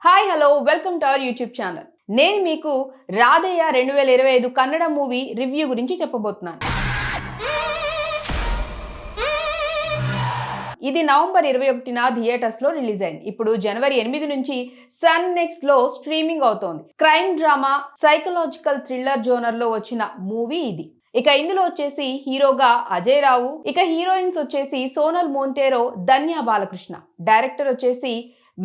Hi hello welcome to our YouTube channel. నేను మీకు Radhaiah 2025 Kannada movie review గురించి చెప్పబోతున్నాను. ఇది నవంబర్ 21న థియేటర్స్ లో రిలీజ్ అయింది. ఇప్పుడు జనవరి 8 నుంచి సన్ నెక్స్ట్ లో స్ట్రీమింగ్ అవుతోంది. Crime drama psychological thriller genre లో వచ్చిన మూవీ ఇది. ఇక ఇందులో వచ్చేసి హీరోగా అజయ్ రావు, ఇక హీరోయిన్స్ వచ్చేసి సోనల్ మోంటేరో, ధన్య బాలకృష్ణ, డైరెక్టర్ వచ్చేసి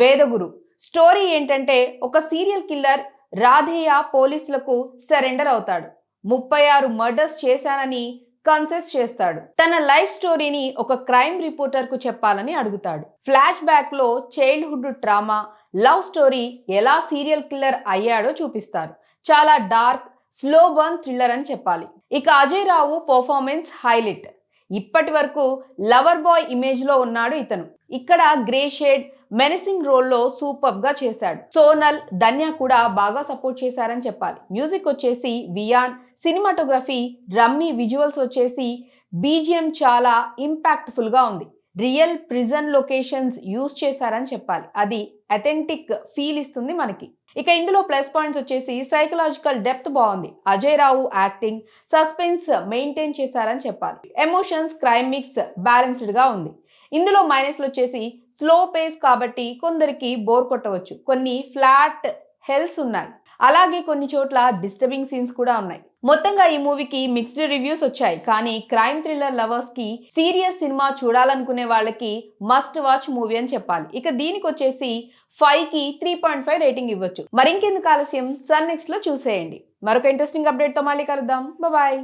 వేదగురు. స్టోరీ ఏంటంటే ఒక సీరియల్ కిల్లర్ రాధేయ పోలీసులకు సరెండర్ అవుతాడు. 36 మర్డర్స్ చేశానని కన్ఫెస్ చేస్తాడు. తన లైఫ్ స్టోరీని ఒక క్రైమ్ రిపోర్టర్ కు చెప్పాలని అడుగుతాడు. ఫ్లాష్ బ్యాక్ లో చైల్డ్హుడ్ ట్రామా, లవ్ స్టోరీ ఎలా సీరియల్ కిల్లర్ అయ్యాడో చూపిస్తారు. చాలా డార్క్, స్లో బర్న్ థ్రిల్లర్ అని చెప్పాలి. ఇక అజయ్ రావు పర్ఫార్మెన్స్ హైలైట్. ఇప్పటి వరకు లవర్ బాయ్ ఇమేజ్ లో ఉన్నాడు ఇతను. ఇక్కడ గ్రే షేడ్ మెనసింగ్ రోల్లో సూపర్ గా చేశాడు. సోనల్, ధన్య కూడా బాగా సపోర్ట్ చేశారని చెప్పాలి. మ్యూజిక్ వచ్చేసి వియాన్, సినిమాటోగ్రఫీ రమ్మీ, విజువల్స్ వచ్చేసి బీజిఎం చాలా ఇంపాక్ట్ఫుల్ గా ఉంది. రియల్ ప్రిజన్ లొకేషన్స్ యూజ్ చేశారని చెప్పాలి. అది అథెంటిక్ ఫీల్ ఇస్తుంది మనకి. ఇక ఇందులో ప్లస్ పాయింట్స్ వచ్చేసి సైకలాజికల్ డెప్త్ బాగుంది. అజయ్ రావు యాక్టింగ్, సస్పెన్స్ మెయింటైన్ చేశారని చెప్పాలి. ఎమోషన్స్, క్రైమ్ మిక్స్ బ్యాలెన్స్డ్ గా ఉంది. ఇందులో మైనస్లు వచ్చేసి స్లో పేస్ కాబట్టి కొందరికి బోర్ కొట్టవచ్చు. కొన్ని ఫ్లాట్ హెల్స్ ఉన్నాయి. అలాగే కొన్ని చోట్ల డిస్టర్బింగ్ సీన్స్ కూడా ఉన్నాయి. మొత్తంగా ఈ మూవీకి మిక్స్డ్ రివ్యూస్ వచ్చాయి. కానీ క్రైమ్ థ్రిల్లర్ లవర్స్ కి, సీరియస్ సినిమా చూడాలనుకునే వాళ్ళకి మస్ట్ వాచ్ మూవీ అని చెప్పాలి. ఇక దీనికి వచ్చేసి 5కి 3.5 రేటింగ్ ఇవ్వచ్చు. మరింకెందుకు ఆలస్యం, సన్ నెక్స్ట్ లో చూసేయండి. మరొక ఇంట్రెస్టింగ్ అప్డేట్ తో మళ్ళీ కలుద్దాం. బాయ్.